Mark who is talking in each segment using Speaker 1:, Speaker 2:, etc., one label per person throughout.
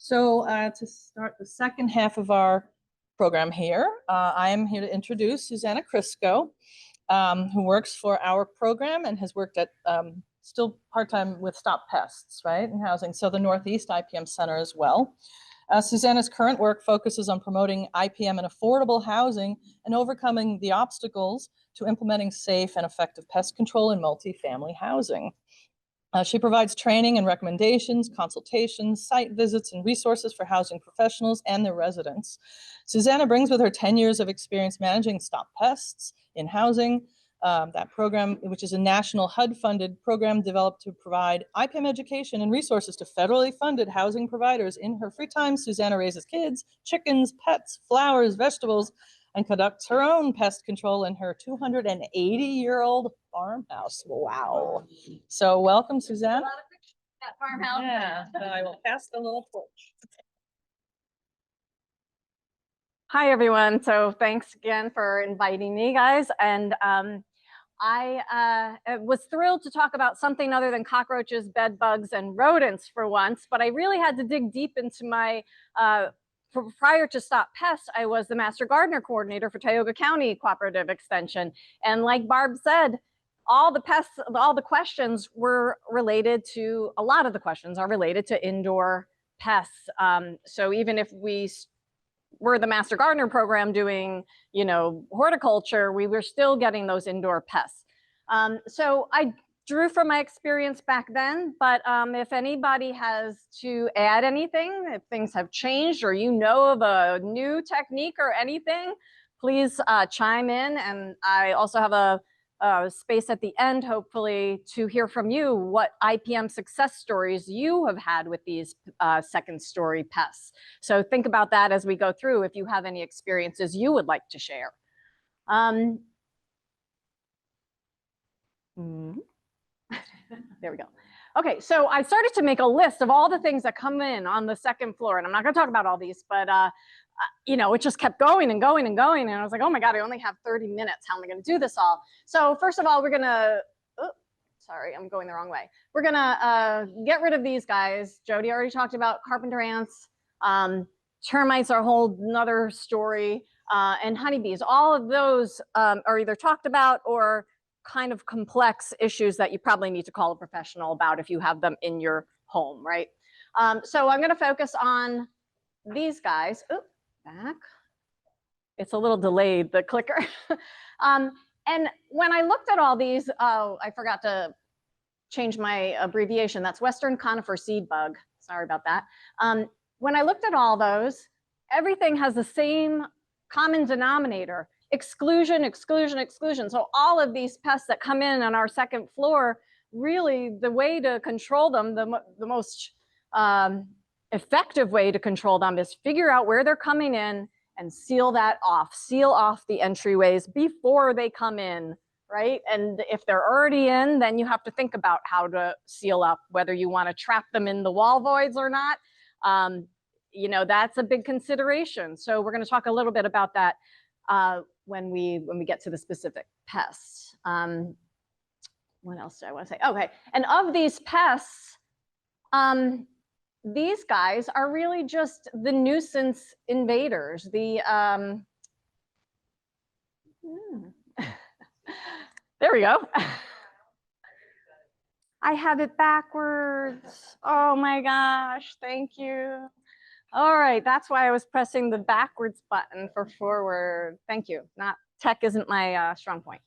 Speaker 1: So to start the second half of our program here, I am here to introduce Susannah Krysko, who works for our program and has worked at still part-time with StopPests, right, in housing, so the Northeast IPM Center as well. Susannah's current work focuses on promoting IPM and affordable housing and overcoming the obstacles to implementing safe and effective pest control in multifamily housing. She provides training and recommendations, consultations, site visits, and resources for housing professionals and their residents. Susannah brings with her 10 years of experience managing StopPests in housing. That program, which is a national HUD-funded program developed to provide IPM education and resources to federally funded housing providers. In her free time, Susannah raises kids, chickens, pets, flowers, vegetables, and conducts her own pest control in her 280-year-old farmhouse. Wow. So welcome, Susannah.
Speaker 2: That farmhouse.
Speaker 1: Yeah, so I will pass the little torch.
Speaker 2: Hi, everyone. So thanks again for inviting me, guys. And I was thrilled to talk about something other than cockroaches, bed bugs, and rodents for once, but I really had to dig deep into my prior to StopPests, I was the Master Gardener Coordinator for Tioga County Cooperative Extension. And like Barb said, all the questions were related to, a lot of the questions are related to indoor pests. So even if we were the Master Gardener program doing, horticulture, we were still getting those indoor pests. So I drew from my experience back then, but if anybody has to add anything, if things have changed or you know of a new technique or anything, please chime in. And I also have a space at the end, hopefully, to hear from you what IPM success stories you have had with these second story pests. So think about that as we go through, if you have any experiences you would like to share. There we go. Okay, so I started to make a list of all the things that come in on the second floor, and I'm not going to talk about all these, but it just kept going and going and going, and I was like, oh my God, I only have 30 minutes. How am I going to do this all? So first of all, we're going to, sorry, I'm going the wrong way. We're going to get rid of these guys. Jody already talked about carpenter ants. Termites are a whole nother story, and honeybees. All of those are either talked about or kind of complex issues that you probably need to call a professional about if you have them in your home, right? So I'm going to focus on these guys. Oop, back. It's a little delayed, the clicker. And when I looked at all these, I forgot to change my abbreviation. That's Western conifer seed bug. Sorry about that. When I looked at all those, everything has the same common denominator. Exclusion, exclusion, exclusion. So all of these pests that come in on our second floor, really the way to control them, the most effective way to control them is figure out where they're coming in and seal that off. Seal off the entryways before they come in, right? And if they're already in, then you have to think about how to seal up, whether you want to trap them in the wall voids or not. That's a big consideration. So we're going to talk a little bit about that when we get to the specific pests. What else do I want to say? Okay, and of these pests, these guys are really just the nuisance invaders. There we go. I have it backwards. Oh my gosh, thank you. All right, that's why I was pressing the backwards button for forward. Thank you. Tech isn't my strong point.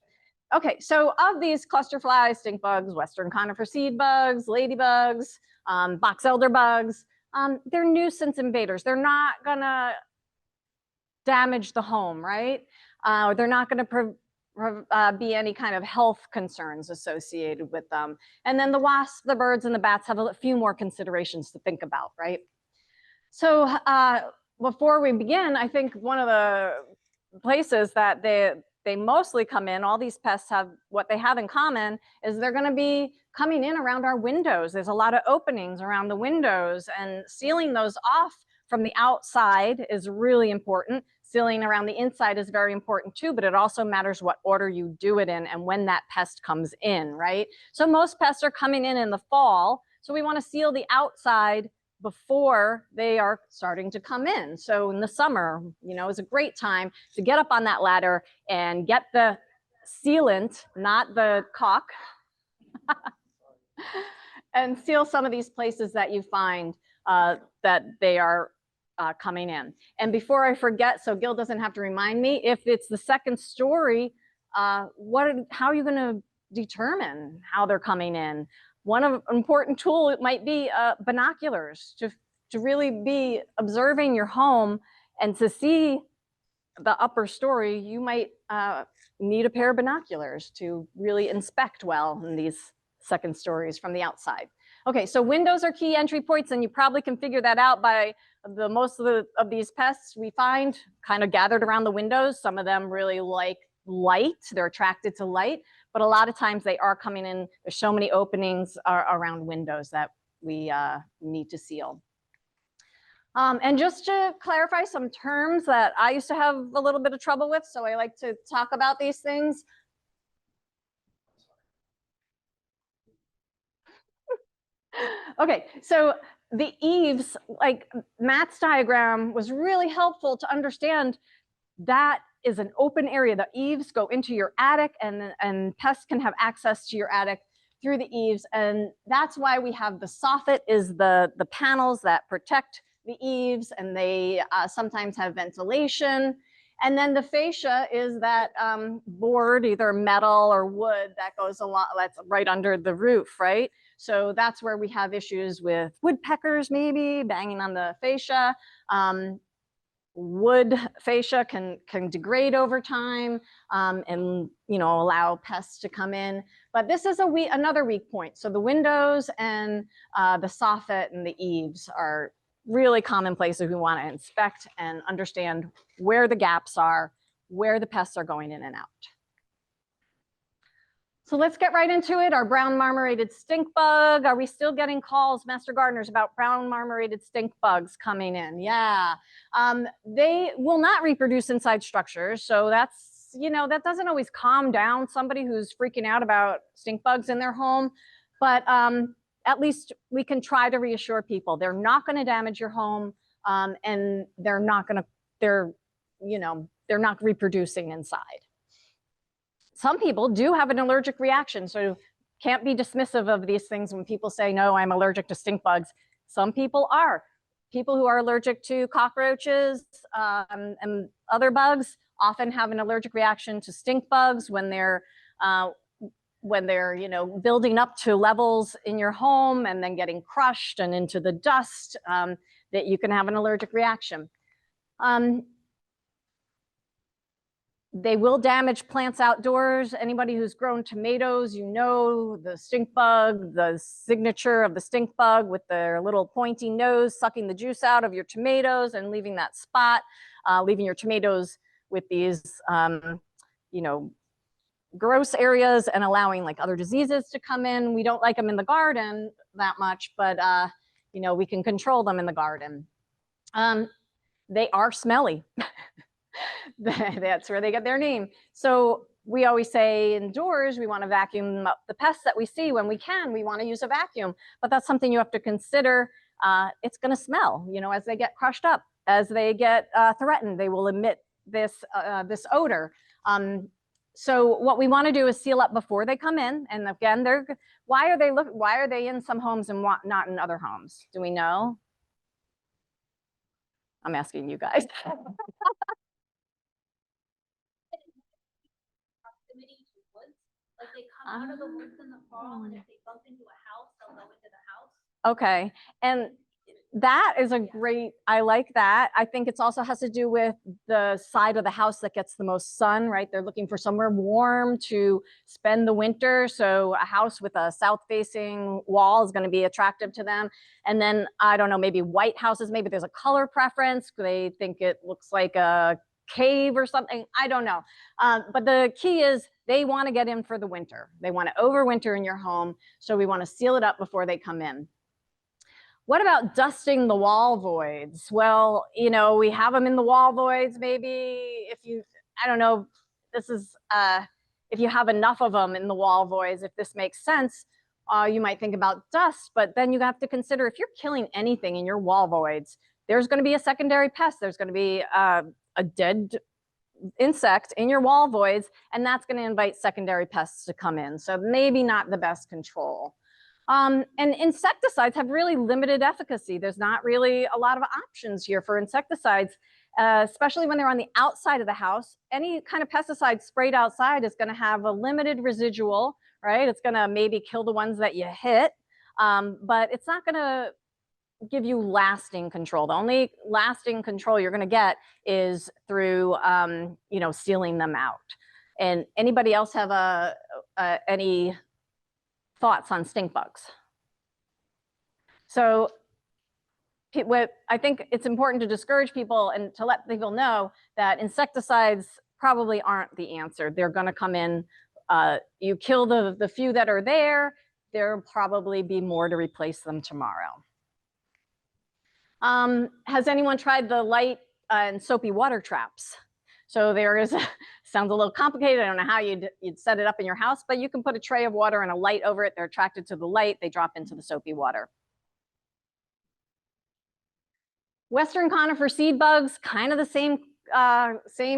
Speaker 2: Okay, so of these cluster flies, stink bugs, Western conifer seed bugs, ladybugs, box elder bugs, they're nuisance invaders. They're not gonna damage the home, right? They're not gonna be any kind of health concerns associated with them. And then the wasps, the birds, and the bats have a few more considerations to think about, right? So before we begin, I think one of the places that they mostly come in, all these pests have, what they have in common is they're going to be coming in around our windows. There's a lot of openings around the windows, and sealing those off from the outside is really important. Sealing around the inside is very important too, but it also matters what order you do it in and when that pest comes in, right? So most pests are coming in the fall, so we want to seal the outside before they are starting to come in. So in the summer, you know, is a great time to get up on that ladder and get the sealant, not the caulk, and seal some of these places that you find that they are coming in. And before I forget, so Gil doesn't have to remind me, if it's the second story, how are you going to determine how they're coming in? An important tool, it might be binoculars to really be observing your home, and to see the upper story, you might need a pair of binoculars to really inspect well in these second stories from the outside. Okay, so windows are key entry points, and you probably can figure that out by most of these pests we find kind of gathered around the windows. Some of them really like light, they're attracted to light, but a lot of times they are coming in. There's so many openings around windows that we need to seal. And just to clarify some terms that I used to have a little bit of trouble with, so I like to talk about these things. Okay, so the eaves, like Matt's diagram was really helpful to understand that is an open area. The eaves go into your attic, and pests can have access to your attic through the eaves. And that's why we have the soffit, is the panels that protect the eaves, and they sometimes have ventilation. And then the fascia is that board, either metal or wood, that goes along, that's right under the roof, right? So that's where we have issues with woodpeckers maybe banging on the fascia. Wood fascia can degrade over time, and allow pests to come in. But this is another weak point. So the windows and the soffit and the eaves are really common places we want to inspect and understand where the gaps are, where the pests are going in and out. So let's get right into it. Our brown marmorated stink bug. Are we still getting calls, Master Gardeners, about brown marmorated stink bugs coming in? Yeah. They will not reproduce inside structures. So that's, that doesn't always calm down somebody who's freaking out about stink bugs in their home. But at least we can try to reassure people they're not going to damage your home, and they're not reproducing inside. Some people do have an allergic reaction, so can't be dismissive of these things when people say, no, I'm allergic to stink bugs. Some people are. People who are allergic to cockroaches and other bugs often have an allergic reaction to stink bugs when they're building up to levels in your home and then getting crushed and into the dust, that you can have an allergic reaction. They will damage plants outdoors. Anybody who's grown tomatoes, the stink bug, the signature of the stink bug with their little pointy nose sucking the juice out of your tomatoes and leaving that spot, leaving your tomatoes with these, gross areas and allowing like other diseases to come in. We don't like them in the garden that much, but we can control them in the garden. They are smelly. That's where they get their name. So we always say indoors, we want to vacuum up the pests that we see. When we can, we want to use a vacuum, but that's something you have to consider. It's going to smell, as they get crushed up, as they get threatened, they will emit this odor. So what we want to do is seal up before they come in. And again, why are they in some homes and not in other homes? Do we know? I'm asking you guys.
Speaker 3: Like they come out of the woods in the fall, and if they bump into a house, they'll go into the house.
Speaker 2: Okay, and that is I like that. I think it also has to do with the side of the house that gets the most sun, right? They're looking for somewhere warm to spend the winter. So a house with a south-facing wall is going to be attractive to them. And then, I don't know, maybe white houses, maybe there's a color preference. They think it looks like a cave or something. I don't know. But the key is they want to get in for the winter. They want to overwinter in your home. So we want to seal it up before they come in. What about dusting the wall voids? Well, we have them in the wall voids. Maybe I don't know, this is, if you have enough of them in the wall voids, if this makes sense, You might think about dust, but then you have to consider if you're killing anything in your wall voids, there's going to be a secondary pest. There's going to be a dead insect in your wall voids, and that's going to invite secondary pests to come in. So maybe not the best control. And insecticides have really limited efficacy. There's not really a lot of options here for insecticides, especially when they're on the outside of the house. Any kind of pesticide sprayed outside is going to have a limited residual, right? It's going to maybe kill the ones that you hit, but it's not going to give you lasting control. The only lasting control you're going to get is through, you know, sealing them out. And anybody else have any thoughts on stink bugs? So what I think it's important to discourage people and to let people know that insecticides probably aren't the answer. They're going to come in, you kill the few that are there, there'll probably be more to replace them tomorrow. Has anyone tried the light and soapy water traps? So there is, sounds a little complicated. I don't know how you'd set it up in your house, but you can put a tray of water and a light over it. They're attracted to the light. They drop into the soapy water. Western conifer seed bugs, kind of the same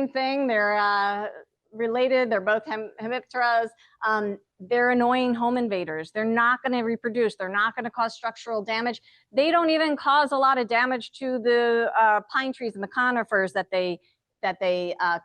Speaker 2: thing. They're related. They're both hemipteras. They're annoying home invaders. They're not going to reproduce. They're not going to cause structural damage. They don't even cause a lot of damage to the pine trees and the conifers that they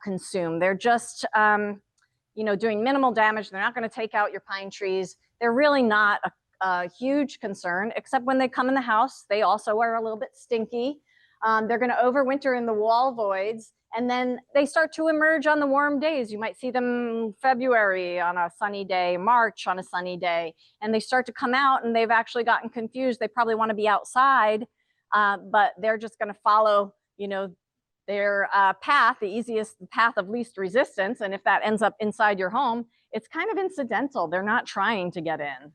Speaker 2: consume. They're just, you know, doing minimal damage. They're not going to take out your pine trees. They're really not a huge concern, except when they come in the house. They also are a little bit stinky. They're going to overwinter in the wall voids, and then they start to emerge on the warm days. You might see them February on a sunny day, March on a sunny day, and they start to come out, and they've actually gotten confused. They probably want to be outside, but they're just going to follow, you know, their path, the easiest path of least resistance. And if that ends up inside your home, it's kind of incidental. They're not trying to get in.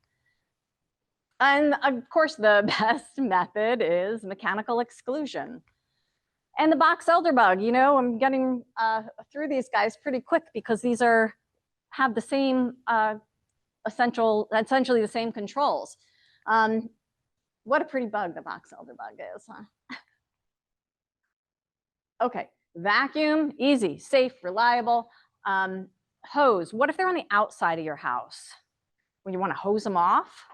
Speaker 2: And of course, the best method is mechanical exclusion. And the box elder bug, you know, I'm getting through these guys pretty quick because these have the same essentially the same controls. What a pretty bug the box elder bug is, huh? Okay, vacuum, easy, safe, reliable. Hose, what if they're on the outside of your house? When you want to hose them off?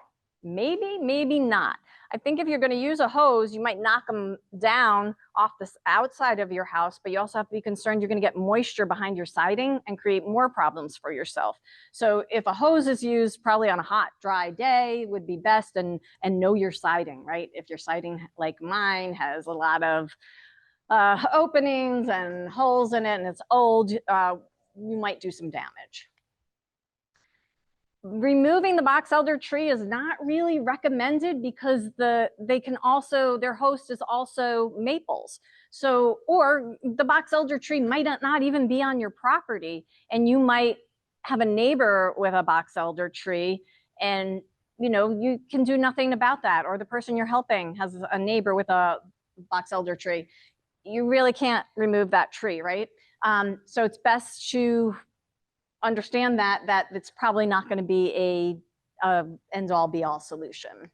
Speaker 2: Maybe, maybe not. I think if you're going to use a hose, you might knock them down off the outside of your house, but you also have to be concerned you're going to get moisture behind your siding and create more problems for yourself. So if a hose is used probably on a hot, dry day would be best, and know your siding, right? If your siding, like mine, has a lot of openings and holes in it and it's old, you might do some damage. Removing the box elder tree is not really recommended because their host is also maples. So, or the box elder tree might not even be on your property, and you might have a neighbor with a box elder tree, and you know, you can do nothing about that. Or the person you're helping has a neighbor with a box elder tree. You really can't remove that tree, right? So it's best to understand that it's probably not going to be a end-all be-all solution.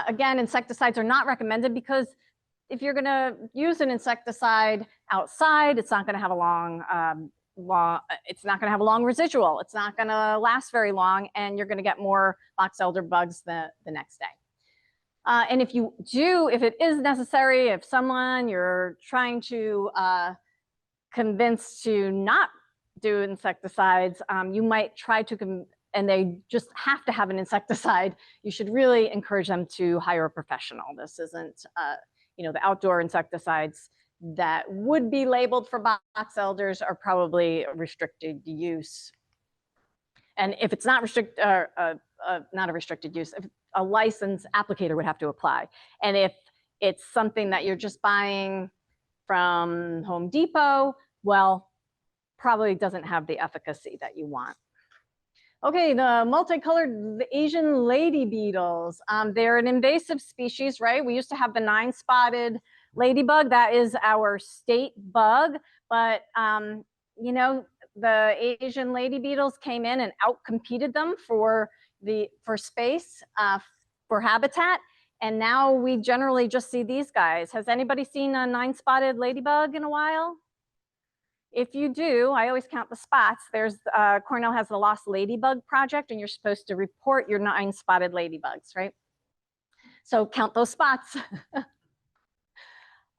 Speaker 2: Again, insecticides are not recommended because if you're going to use an insecticide outside, it's not going to have a long residual. It's not going to last very long, and you're going to get more box elder bugs the next day. And if it is necessary, if someone you're trying to convince to not do insecticides, you might try to, and they just have to have an insecticide, you should really encourage them to hire a professional. This isn't, you know, the outdoor insecticides that would be labeled for box elders are probably restricted use. And if it's not not a restricted use, if a licensed applicator would have to apply. And if it's something that you're just buying from Home Depot, well, probably doesn't have the efficacy that you want. Okay, the multicolored Asian lady beetles. They're an invasive species, right? We used to have the 9-spotted ladybug. That is our state bug, but you know, the Asian lady beetles came in and outcompeted them for space, for habitat. And now we generally just see these guys. Has anybody seen a 9-spotted ladybug in a while? If you do, I always count the spots. There's Cornell has the Lost Ladybug Project, and you're supposed to report your 9-spotted ladybugs, right? So count those spots.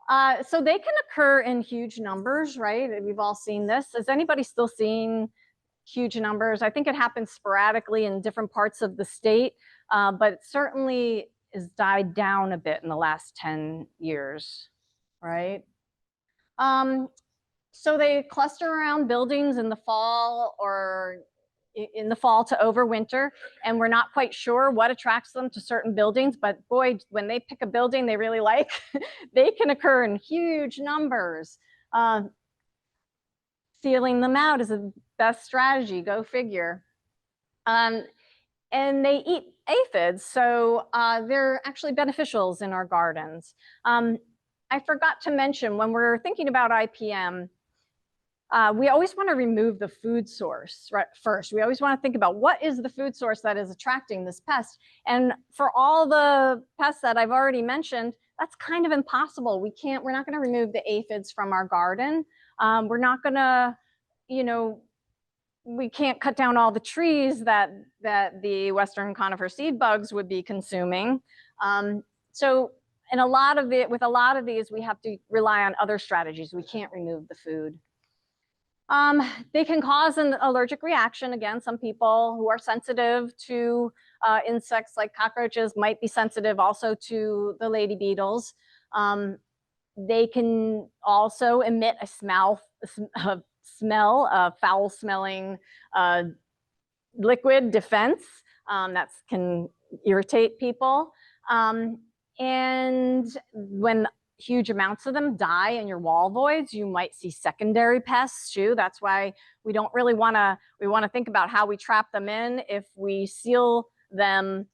Speaker 2: So they can occur in huge numbers, right? We've all seen this. Is anybody still seeing huge numbers? I think it happens sporadically in different parts of the state, but it certainly has died down a bit in the last 10 years, right? So they cluster around buildings in the fall to overwinter, and we're not quite sure what attracts them to certain buildings, but boy, when they pick a building they really like, they can occur in huge numbers. Sealing them out is the best strategy, go figure. And they eat aphids, so they're actually beneficials in our gardens. I forgot to mention, when we're thinking about IPM, we always want to remove the food source right first. We always want to think about what is the food source that is attracting this pest. And for all the pests that I've already mentioned, that's kind of impossible. We're not going to remove the aphids from our garden. We're not going to, we can't cut down all the trees that the Western conifer seed bugs would be consuming. With a lot of these, we have to rely on other strategies. We can't remove the food. They can cause an allergic reaction. Again, some people who are sensitive to insects like cockroaches might be sensitive also to the lady beetles. They can also emit a foul smelling liquid defense that can irritate people. And when huge amounts of them die in your wall voids, you might see secondary pests too. That's why we don't really want to, we want to think about how we trap them in. If we seal them,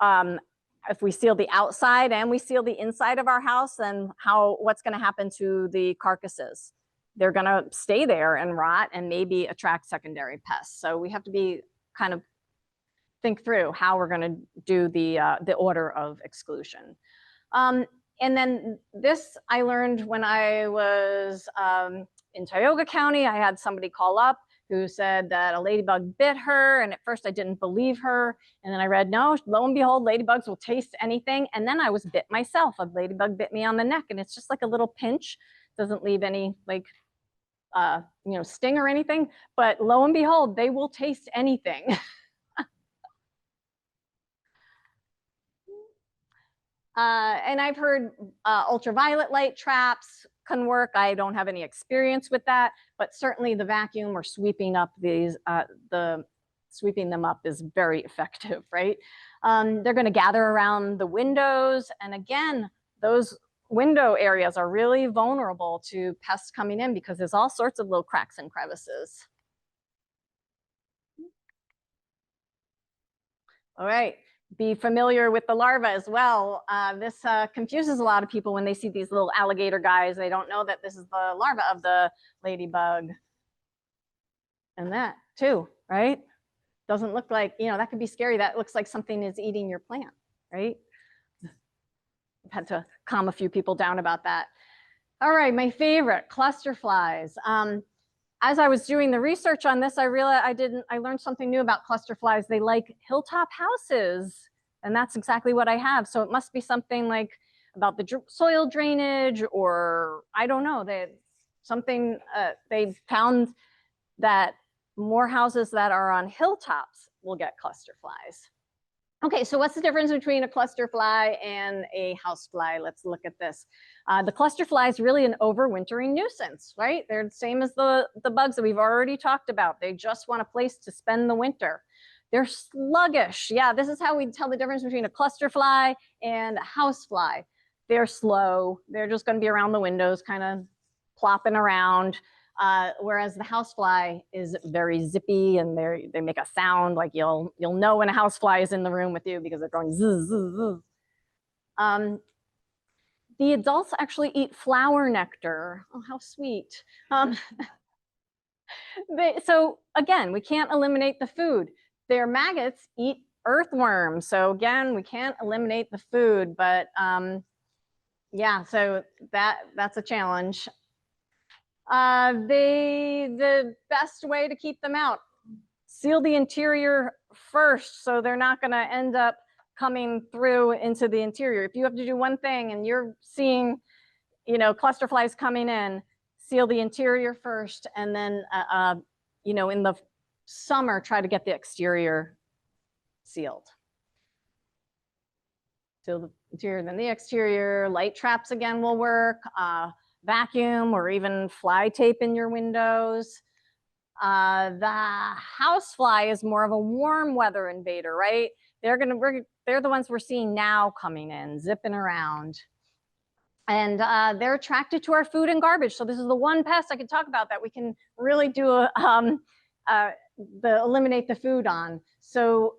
Speaker 2: if we seal the outside and we seal the inside of our house, then what's going to happen to the carcasses? They're going to stay there and rot and maybe attract secondary pests. So we have to be kind of think through how we're going to do the order of exclusion. And then this I learned when I was in Tioga County. I had somebody call up who said that a ladybug bit her. And at first I didn't believe her. And then I read, no, lo and behold, ladybugs will taste anything. And then I was bit myself. A ladybug bit me on the neck, and it's just like a little pinch. Doesn't leave any like, sting or anything. But lo and behold, they will taste anything. And I've heard ultraviolet light traps can work. I don't have any experience with that, but certainly the vacuum or sweeping up these, sweeping them up is very effective, right? They're going to gather around the windows. And again, those window areas are really vulnerable to pests coming in because there's all sorts of little cracks and crevices. All right. Be familiar with the larva as well. This confuses a lot of people when they see these little alligator guys. They don't know that this is the larva of the ladybug. And that too, right? Doesn't look like, that could be scary. That looks like something is eating your plant, right? I've had to calm a few people down about that. All right, my favorite, cluster flies. As I was doing the research on this, I realized I learned something new about cluster flies. They like hilltop houses, and that's exactly what I have. So it must be something like about the soil drainage, or I don't know. They found that more houses that are on hilltops will get cluster flies. Okay, so what's the difference between a cluster fly and a house fly? Let's look at this. The cluster fly is really an overwintering nuisance, right? They're the same as the bugs that we've already talked about. They just want a place to spend the winter. They're sluggish. Yeah, this is how we tell the difference between a cluster fly and a house fly. They're slow. They're just going to be around the windows, kind of plopping around. Whereas the housefly is very zippy, and they make a sound like you'll know when a housefly is in the room with you because they're going zzz, zzz, zzz. The adults actually eat flower nectar. Oh, how sweet. So again, we can't eliminate the food. Their maggots eat earthworms. So again, we can't eliminate the food, but yeah, so that's a challenge. The best way to keep them out, seal the interior first so they're not going to end up coming through into the interior. If you have to do one thing and you're seeing, you know, cluster flies coming in, seal the interior first, and then, you know, in the summer, try to get the exterior sealed. Seal the interior, then the exterior. Light traps again will work. Vacuum or even fly tape in your windows. The housefly is more of a warm weather invader, right? They're the ones we're seeing now coming in, zipping around. And they're attracted to our food and garbage. So this is the one pest I can talk about that we can really do eliminate the food on. So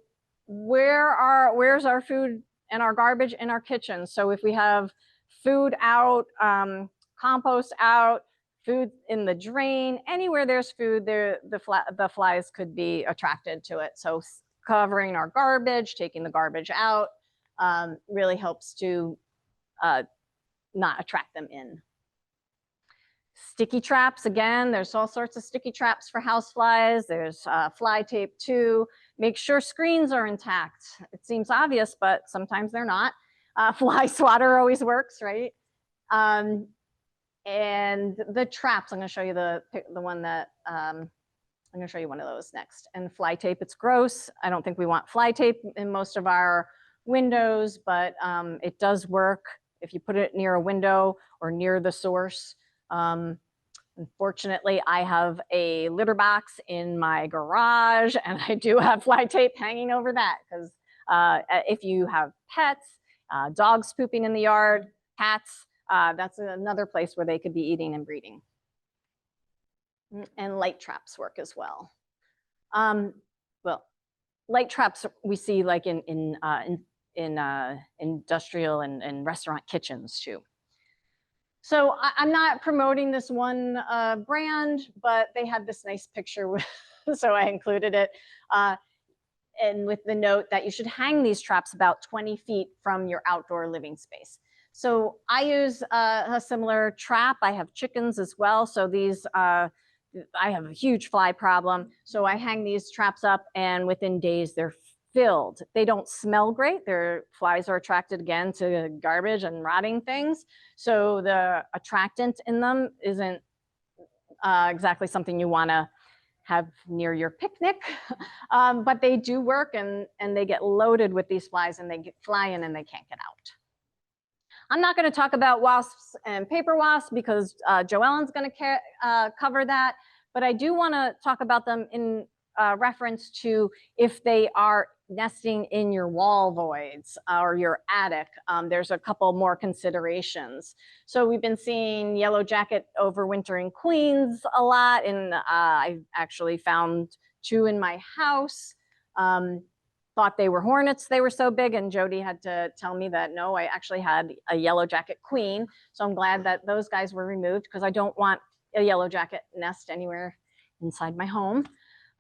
Speaker 2: where's our food and our garbage in our kitchen? So if we have food out, compost out, food in the drain, anywhere there's food, the flies could be attracted to it. So covering our garbage, taking the garbage out, really helps to not attract them in. Sticky traps, again, there's all sorts of sticky traps for house flies. There's fly tape too. Make sure screens are intact. It seems obvious, but sometimes they're not. Fly swatter always works, right? And the traps, I'm gonna show you the one that, I'm gonna show you one of those next. And fly tape, it's gross. I don't think we want fly tape in most of our windows, but it does work if you put it near a window or near the source. Unfortunately, I have a litter box in my garage and I do have fly tape hanging over that because if you have pets, dogs pooping in the yard, cats, that's another place where they could be eating and breeding. And light traps work as well. Well, light traps we see like in industrial and restaurant kitchens too. So I'm not promoting this one brand, but they had this nice picture with, so I included it. And with the note that you should hang these traps about 20 feet from your outdoor living space. So I use a similar trap. I have chickens as well. So these, I have a huge fly problem. So I hang these traps up and within days they're filled. They don't smell great. Their flies are attracted again to garbage and rotting things. So the attractant in them isn't exactly something you want to have near your picnic, but they do work and they get loaded with these flies and they fly in and they can't get out. I'm not going to talk about wasps and paper wasps because Joellen's going to cover that, but I do want to talk about them in reference to if they are nesting in your wall voids or your attic. There's a couple more considerations. So we've been seeing yellow jacket overwintering queens a lot, and I actually found 2 in my house. Thought they were hornets, they were so big, and Jody had to tell me that no, I actually had a yellow jacket queen. So I'm glad that those guys were removed because I don't want a yellow jacket nest anywhere inside my home.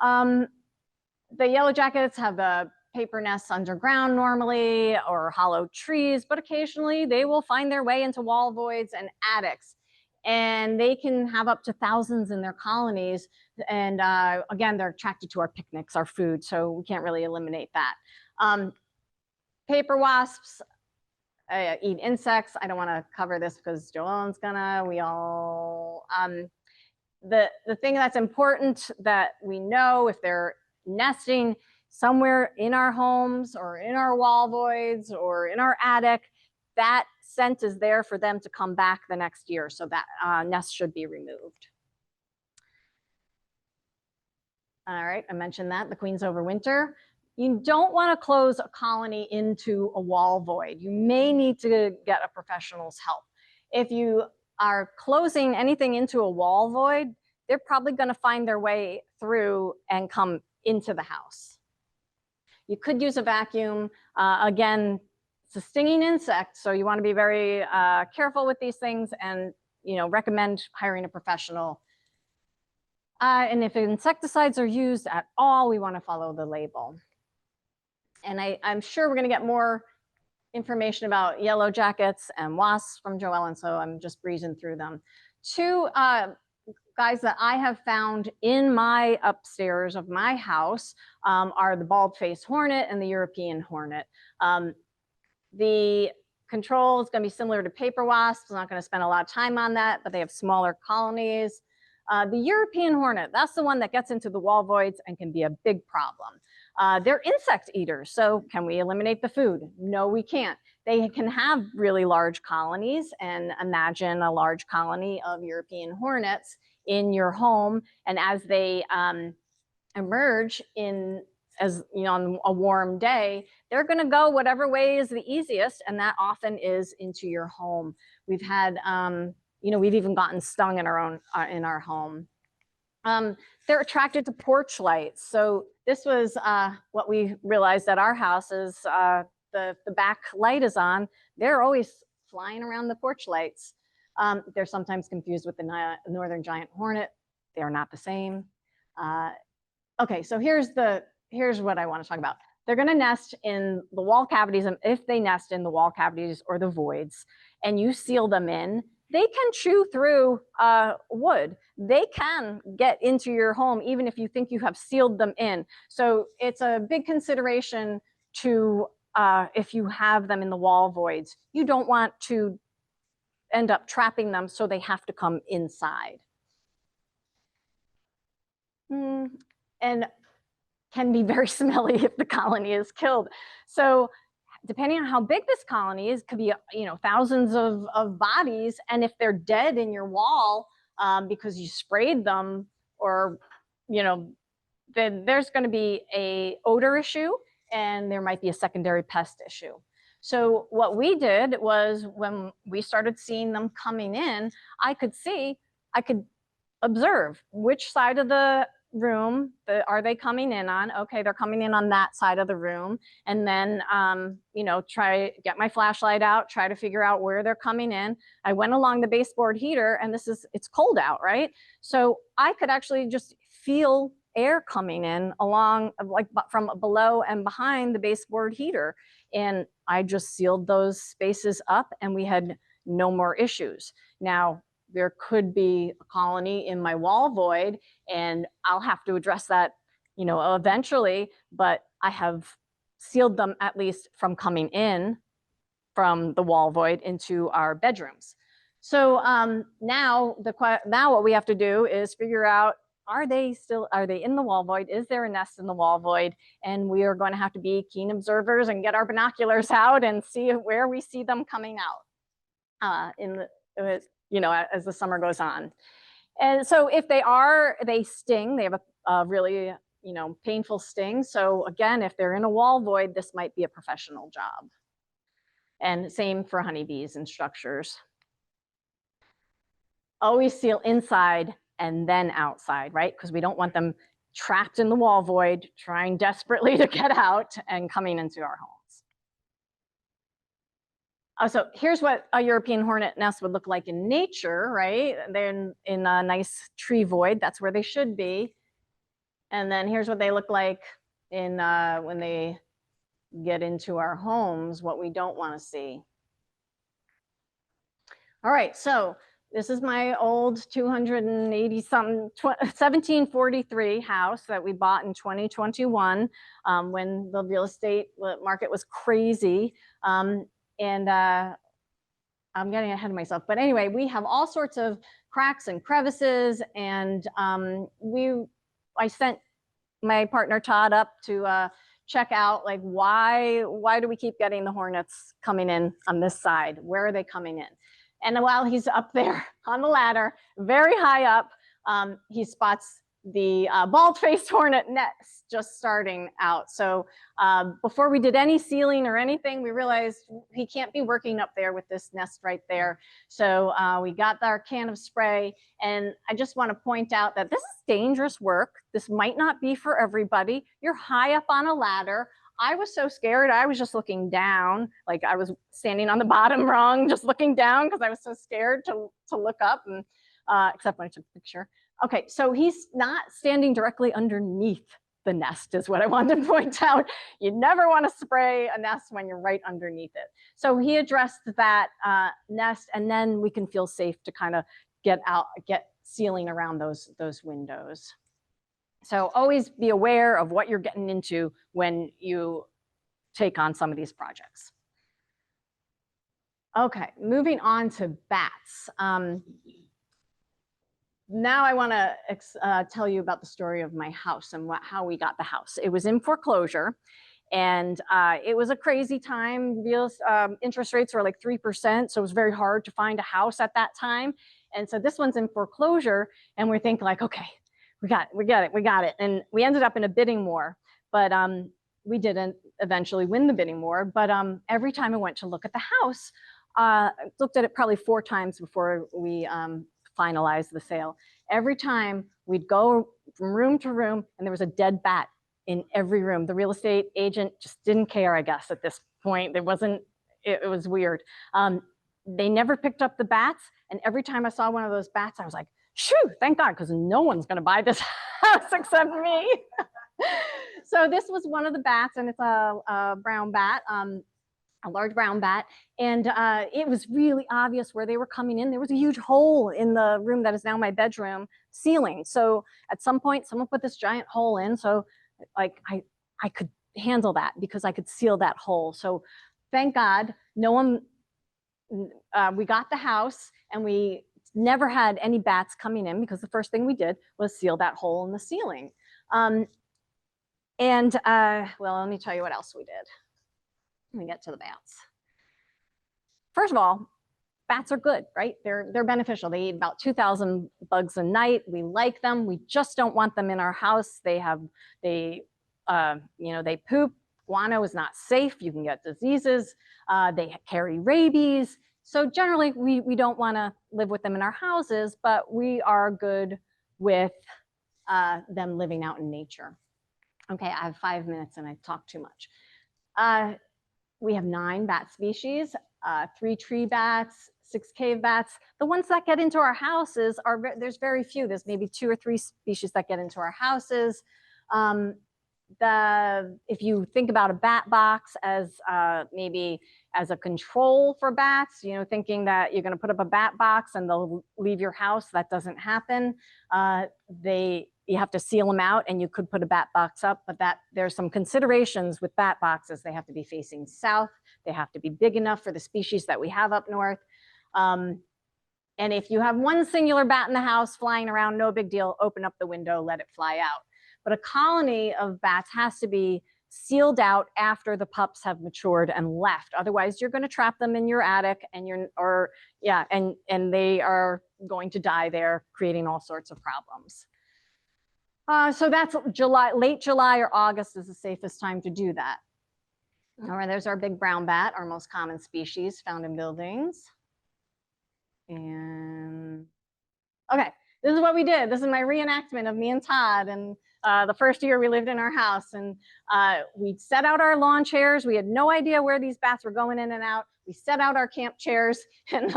Speaker 2: The yellow jackets have the paper nests underground normally or hollow trees, but occasionally they will find their way into wall voids and attics. And they can have up to thousands in their colonies. And again, they're attracted to our picnics, our food, so we can't really eliminate that. Paper wasps eat insects. I don't want to cover this because Joellen's gonna, we all, the thing that's important that we know if they're nesting somewhere in our homes or in our wall voids or in our attic, that scent is there for them to come back the next year. So that nest should be removed. All right, I mentioned that, the queens overwinter. You don't want to close a colony into a wall void. You may need to get a professional's help. If you are closing anything into a wall void, they're probably going to find their way through and come into the house. You could use a vacuum. Again, it's a stinging insect, so you want to be very careful with these things and recommend hiring a professional And if insecticides are used at all, we want to follow the label. And I'm sure we're going to get more information about yellow jackets and wasps from Joellen, so I'm just breezing through them. Two guys that I have found in my upstairs of my house are the bald-faced hornet and the European hornet. The control is going to be similar to paper wasps. I'm not going to spend a lot of time on that, but they have smaller colonies. The European hornet, that's the one that gets into the wall voids and can be a big problem. They're insect eaters, so can we eliminate the food? No, we can't. They can have really large colonies, and imagine a large colony of European hornets in your home, and as they emerge on a warm day, they're going to go whatever way is the easiest, and that often is into your home. We've had, we've even gotten stung in our home. They're attracted to porch lights. So this was what we realized at our house is the back light is on. They're always flying around the porch lights. They're sometimes confused with the northern giant hornet. They are not the same. Okay, so here's what I want to talk about. They're going to nest in the wall cavities, and if they nest in the wall cavities or the voids, and you seal them in, they can chew through wood. They can get into your home even if you think you have sealed them in. So it's a big consideration to, if you have them in the wall voids, you don't want to end up trapping them so they have to come inside. And can be very smelly if the colony is killed. So depending on how big this colony is, could be thousands of bodies, and if they're dead in your wall because you sprayed them, or then there's going to be a odor issue, and there might be a secondary pest issue. So what we did was, when we started seeing them coming in, I could observe which side of the room are they coming in on. Okay, they're coming in on that side of the room, and then get my flashlight out, try to figure out where they're coming in. I went along the baseboard heater, and it's cold out, right? So I could actually just feel air coming in along, like from below and behind the baseboard heater, and I just sealed those spaces up, and we had no more issues. Now there could be a colony in my wall void, and I'll have to address that, eventually, but I have sealed them at least from coming in from the wall void into our bedrooms. So now what we have to do is figure out, are they in the wall void? Is there a nest in the wall void? And we are going to have to be keen observers and get our binoculars out and see where we see them coming out as the summer goes on. And so if they sting, they have a really, painful sting. So again, if they're in a wall void, this might be a professional job. And same for honeybees and structures. Always seal inside and then outside, right? Because we don't want them trapped in the wall void, trying desperately to get out and coming into our homes. So here's what a European hornet nest would look like in nature, right? They're in a nice tree void. That's where they should be. And then here's what they look like when they get into our homes, what we don't want to see. All right, so this is my old 1743 house that we bought in 2021 when the real estate market was crazy. And I'm getting ahead of myself, but anyway, we have all sorts of cracks and crevices, and I sent my partner Todd up to check out, like, why do we keep getting the hornets coming in on this side? Where are they coming in? And while he's up there on the ladder, very high up, he spots the bald-faced hornet nest just starting out. So before we did any sealing or anything, we realized he can't be working up there with this nest right there. So we got our can of spray, and I just want to point out that this is dangerous work. This might not be for everybody. You're high up on a ladder. I was so scared. I was just looking down, like I was standing on the bottom rung, just looking down because I was so scared to look up, and except when I took a picture. Okay, so he's not standing directly underneath the nest is what I wanted to point out. You never want to spray a nest when you're right underneath it. So he addressed that nest, and then we can feel safe to kind of get sealing around those windows. So always be aware of what you're getting into when you take on some of these projects. Okay, moving on to bats. Now I want to tell you about the story of my house and how we got the house. It was in foreclosure, and it was a crazy time. Real interest rates were like 3%, so it was very hard to find a house at that time. And so this one's in foreclosure, and we think like, okay, we got it. And we ended up in a bidding war, but we didn't eventually win the bidding war. But every time I went to look at the house, I looked at it probably 4 times before we finalized the sale. Every time we'd go from room to room, and there was a dead bat in every room. The real estate agent just didn't care, I guess, at this point. It was weird. They never picked up the bats, and every time I saw one of those bats, I was like, shoo, thank God, because no one's gonna buy this house except me. So this was one of the bats, and it's a brown bat, a large brown bat, and it was really obvious where they were coming in. There was a huge hole in the room that is now my bedroom ceiling. So at some point, someone put this giant hole in, so like I could handle that because I could seal that hole. So thank God, no one. We got the house, and we never had any bats coming in because the first thing we did was seal that hole in the ceiling. Well, let me tell you what else we did. Let me get to the bats. First of all, bats are good, right? They're beneficial. They eat about 2,000 bugs a night. We like them. We just don't want them in our house. They poop. Guano is not safe. You can get diseases. They carry rabies. So generally, we don't want to live with them in our houses, but we are good with them living out in nature. Okay, I have 5 minutes and I talk too much. We have 9 bat species, 3 tree bats, 6 cave bats. The ones that get into our houses there's very few. There's maybe 2 or 3 species that get into our houses. If you think about a bat box as maybe as a control for bats, thinking that you're going to put up a bat box and they'll leave your house, that doesn't happen. You have to seal them out, and you could put a bat box up, but there's some considerations with bat boxes. They have to be facing south. They have to be big enough for the species that we have up north. And if you have one singular bat in the house flying around, no big deal. Open up the window, let it fly out. But a colony of bats has to be sealed out after the pups have matured and left. Otherwise, you're going to trap them in your attic, and and they are going to die there, creating all sorts of problems. So that's late July or August is the safest time to do that. All right, there's our big brown bat, our most common species found in buildings. And okay, this is what we did. This is my reenactment of me and Todd and the first year we lived in our house. And we set out our lawn chairs. We had no idea where these bats were going in and out. We set out our camp chairs, and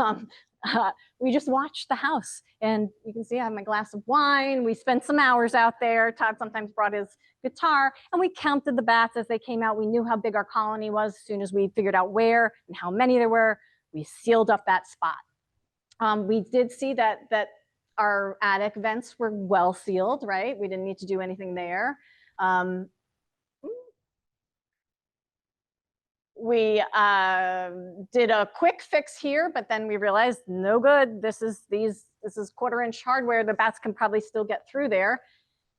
Speaker 2: we just watched the house. And you can see I have my glass of wine. We spent some hours out there. Todd sometimes brought his guitar, and we counted the bats as they came out. We knew how big our colony was. As soon as we figured out where and how many there were, we sealed up that spot. We did see that our attic vents were well sealed, right? We didn't need to do anything there. We did a quick fix here, but then we realized no good. This is 1/4-inch hardware. The bats can probably still get through there.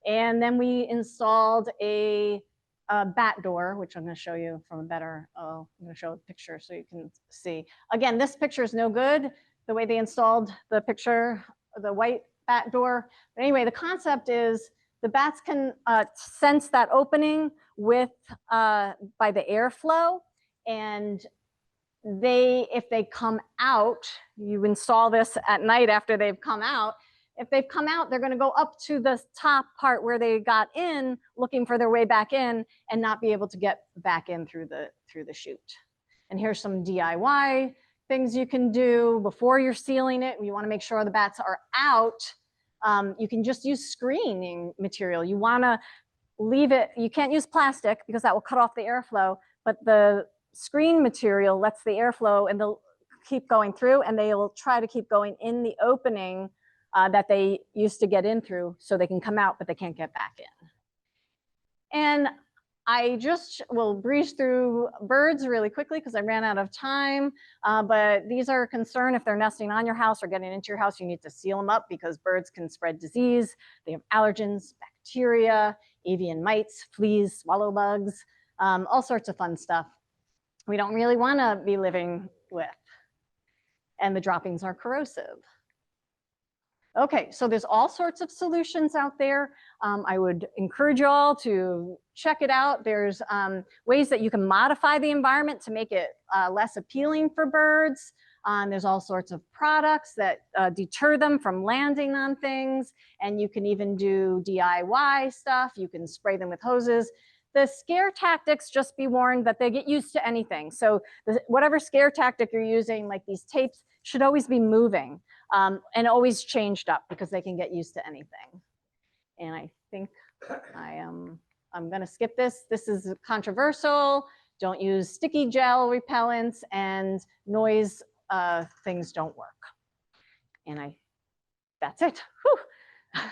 Speaker 2: And then we installed a bat door, which I'm going to show you from a better. I'm going to show a picture so you can see. Again, this picture is no good. The way they installed the picture, the white bat door. But anyway, the concept is the bats can sense that opening by the airflow. And if they come out, you install this at night after they've come out. If they've come out, they're going to go up to the top part where they got in, looking for their way back in, and not be able to get back in through the chute. And here's some DIY things you can do before you're sealing it. You want to make sure the bats are out You can just use screening material. You want to leave it, you can't use plastic because that will cut off the airflow, but the screen material lets the airflow and they'll keep going through, and they will try to keep going in the opening that they used to get in through, so they can come out, but they can't get back in. And I just will breeze through birds really quickly because I ran out of time, but these are a concern if they're nesting on your house or getting into your house. You need to seal them up because birds can spread disease. They have allergens, bacteria, avian mites, fleas, swallow bugs, all sorts of fun stuff we don't really want to be living with. And the droppings are corrosive. Okay, so there's all sorts of solutions out there. I would encourage you all to check it out. There's ways that you can modify the environment to make it less appealing for birds. There's all sorts of products that deter them from landing on things. And you can even do DIY stuff. You can spray them with hoses. The scare tactics, just be warned that they get used to anything. So whatever scare tactic you're using, like these tapes, should always be moving. And always changed up because they can get used to anything. And I think I'm going to skip this. This is controversial. Don't use sticky gel repellents, and noise things don't work. And that's it. Whew.